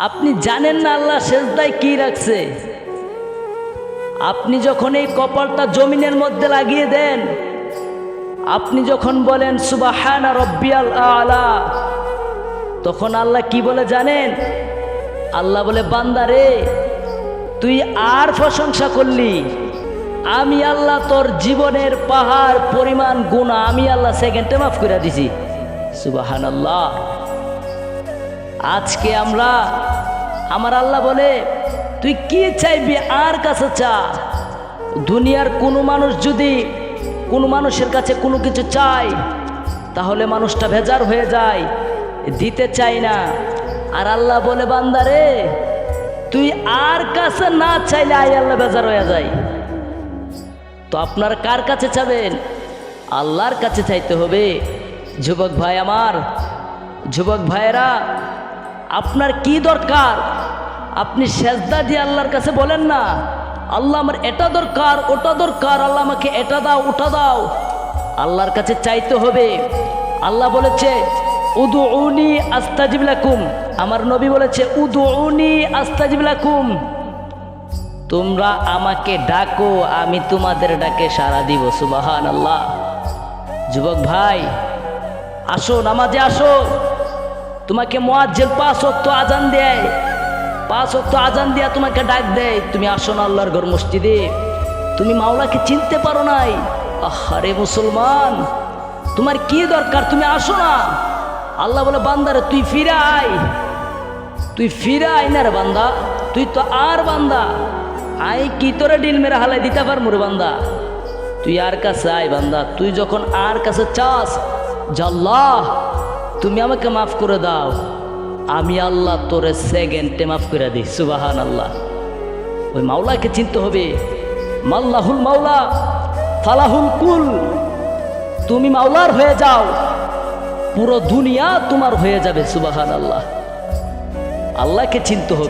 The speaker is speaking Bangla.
আপনি জানেন না আল্লাহ সেজদায় কি রাখছে। আপনি যখন এই কপালটা জমিনের মধ্যে লাগিয়ে দেন, আপনি যখন বলেন সুবহানা রব্বিয়াল আলা, তখন আল্লাহ কি বলে জানেন? আল্লাহ বলে, বান্দা রে, তুই আর প্রশংসা করলি, আমি আল্লাহ তোর জীবনের পাহাড় পরিমাণ গুনাহ আমি আল্লাহ সেকেন্ডে মাফ করে দিছি। সুবহানাল্লাহ। আজকে আমরা, আমার আল্লাহ বলে, তুই কি চাইবি আর কাছে চা। দুনিয়ার কোনো মানুষ যদি কোনো মানুষের কাছে কোনো কিছু চায়, তাহলে মানুষটা ভেজার হয়ে যায়, দিতে চায় না। আর আল্লাহ বলে, বান্দারে, তুই আর কাছে না চাইলে আই আল্লাহ বেজার হয়ে যায়। তো আপনার কার কাছে চাবেন? আল্লাহর কাছে চাইতে হবে। যুবক ভাই আমার, যুবক ভাইয়েরা, আপনার কি দরকার? আপনি সেজদা দিয়ে আল্লাহর কাছে বলেন না, আল্লাহ আমার এটা দরকার, ওটা দরকার, আল্লাহ আমাকে এটা দাও, ওটা দাও। আল্লাহর কাছে চাইতে হবে। আল্লাহ বলেছে, উদউনি আস্তাজিব লাকুম। আমার নবী বলেছে, উদউনি আস্তাজিব লাকুম। তোমরা আমাকে ডাকো, আমি তোমাদের ডাকে সাড়া দিব। সুবহানাল্লাহ। যুবক ভাই, আসো, নামাজে আসো। তোমাকে মুয়াজ্জিন 5 ওয়াক্ত আজান দেয়, 5 ওয়াক্ত আজান দিয়া তোমাকে ডাক দেয়, তুমি আসো না আল্লাহর ঘর মসজিদে। তুমি মাওলাকে চিনতে পারো নাই? আরে মুসলমান, তোমার কি দরকার? তুমি আসো না। আল্লাহ বলে, বান্দারে তুই ফিরে আয়, তুই ফিরে আয় না রে বান্দা, তুই তো আর বান্দা, আই কি তোরে ডিল মেরে হালাই দিতে পারবো রে বান্দা, তুই আর কাছে আয় বান্দা। তুই যখন আর কাছে চাস, আল্লাহ তুমি আমাকে মাফ করে দাও, আমি আল্লাহ তোরে সেকেন্ডে মাফ করে দিই। সুবহানাল্লাহ। ওই মাওলাকে চিনতে হবে। মাল্লাহুল মাওলা ফালাহুল কুল। তুমি মাওলার হয়ে যাও, পুরো দুনিয়া তোমার হয়ে যাবে। সুবহানাল্লাহ। আল্লাহকে চিনতে হবে।